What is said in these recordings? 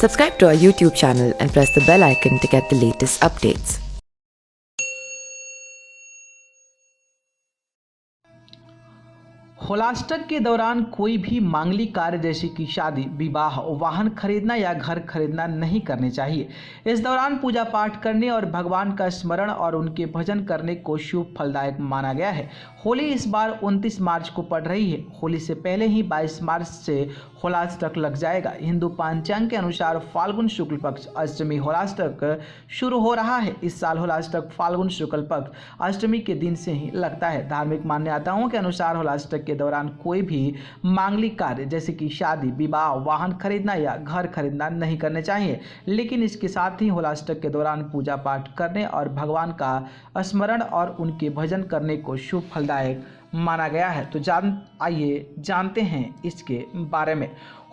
Subscribe to our YouTube channel and press the bell icon to get the latest updates. Holashtak के दौरान कोई भी मांगलिक कार्य जैसे कि शादी, विवाह, वाहन खरीदना या घर खरीदना नहीं करने चाहिए। इस दौरान पूजा पाठ करने और भगवान का स्मरण और उनके भजन करने को शुभ फलदायक माना गया है। होली इस बार 29 मार्च को पड़ रही है। होली से पहले ही 22 मार्च से होलाष्टक लग जाएगा। हिंदू पंचांग के अनुसार फाल्गुन शुक्ल पक्ष अष्टमी होलाष्टक शुरू हो रहा है। इस साल होलाष्टक फाल्गुन शुक्ल पक्ष अष्टमी के दिन से ही लगता है। धार्मिक मान्यताओं के अनुसार होलाष्टक के दौरान कोई भी मांगलिक कार्य जैसे कि शादी, विवाह, वाहन खरीदना या घर खरीदना नहीं करने चाहिए। लेकिन इसके साथ ही होलाष्टक के दौरान पूजा पाठ करने और भगवान का स्मरण और उनके भजन करने को शुभ फलदायक माना गया है। तो आइए जानते हैं इसके बारे में।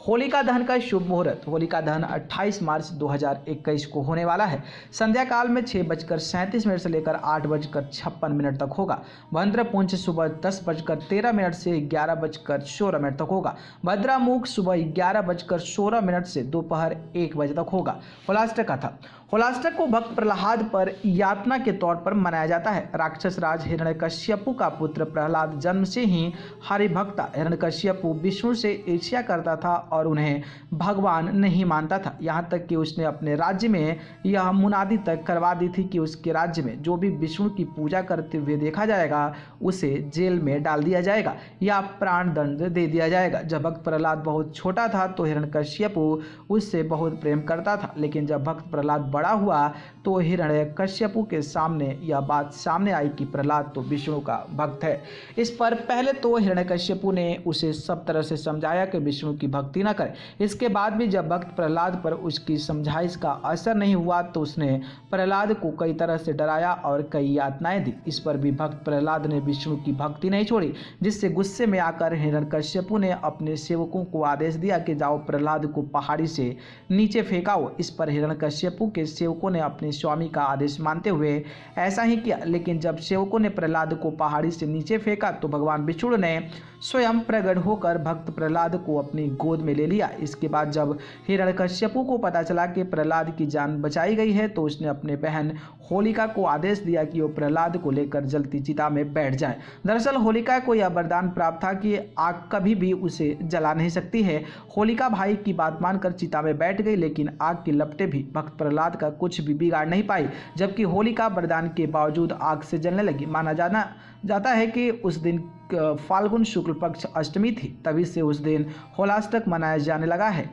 होलिका दहन का शुभ मुहूर्त। होलिका दहन 28 मार्च 2021 को होने वाला है। संध्या काल में 6:37 से लेकर 8:56 तक होगा। भद्रपुंज सुबह 10:13 से 11:16 तक होगा। भद्रामुख सुबह 11:16 से दोपहर 1 बजे तक होगा। होलाष्टक कथा। होलाष्टक को भक्त प्रहलाद पर यातना के तौर पर मनाया जाता है। राक्षस राज हिरण्यकश्यपु का पुत्र प्रहलाद जन्म से ही हरिभक्त था। हिरण्यकश्यपु विष्णु से ईर्ष्या करता था और उन्हें भगवान नहीं मानता था। यहाँ तक कि उसने अपने राज्य में यह मुनादी तक करवा दी थी कि उसके राज्य में जो भी विष्णु की पूजा करते हुए देखा जाएगा उसे जेल में डाल दिया जाएगा या प्राण दंड दे दिया जाएगा। जब भक्त प्रहलाद बहुत छोटा था तो हिरण्यकश्यपु उससे बहुत प्रेम करता था। लेकिन जब भक्त प्रहलाद बड़ा हुआ तो हिरण्यकश्यपु के सामने यह बात सामने आई कि प्रहलाद तो विष्णु का भक्त है। इस पर पहले तो हिरण्यकश्यपु ने उसे सब तरह से समझाया कि विष्णु की भक्ति न करे। इसके बाद भी जब भक्त प्रहलाद पर उसकी समझाइश का असर नहीं हुआ तो उसने प्रहलाद को कई तरह से डराया और कई यातनाएं दी। इस पर भी भक्त प्रहलाद ने विष्णु की भक्ति नहीं छोड़ी, जिससे गुस्से में आकर हिरण्यकश्यपु ने अपने सेवकों को आदेश दिया कि जाओ प्रहलाद को पहाड़ी से नीचे फेंकाओ। इस पर हिरण्यकश्यपु के सेवकों ने अपने स्वामी का आदेश मानते हुए ऐसा ही किया। लेकिन जब सेवकों ने प्रहलाद को पहाड़ी से नीचे फेंका तो भगवान विष्णु ने स्वयं प्रकट होकर भक्त प्रहलाद को अपनी गोद में ले लिया। इसके बाद जब हिरण्यकश्यपु को पता चला कि प्रहलाद की जान बचाई गई है तो उसने अपने बहन होलिका को आदेश दिया कि वो प्रहलाद को लेकर जलती चिता में बैठ जाए। दरअसल होलिका को यह वरदान प्राप्त था कि आग कभी भी उसे जला नहीं सकती है। होलिका भाई की बात मानकर चिता में बैठ गई, लेकिन आग की लपटें भी भक्त प्रहलाद का कुछ भी बिगाड़ नहीं पाई। जबकि होलिका वरदान के बावजूद आग से जलने लगी। माना जाता है कि उस दिन फाल्गुन शुक्ल पक्ष अष्टमी थी, तभी से उस दिन होलाष्टक मनाया जाने लगा है।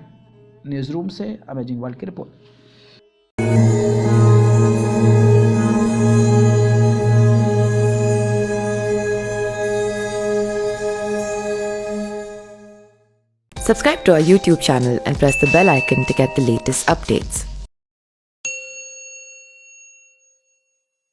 न्यूज़ रूम से अमेजिंग वर्ल्ड की report. Subscribe to our YouTube channel and press the bell icon to get the latest updates.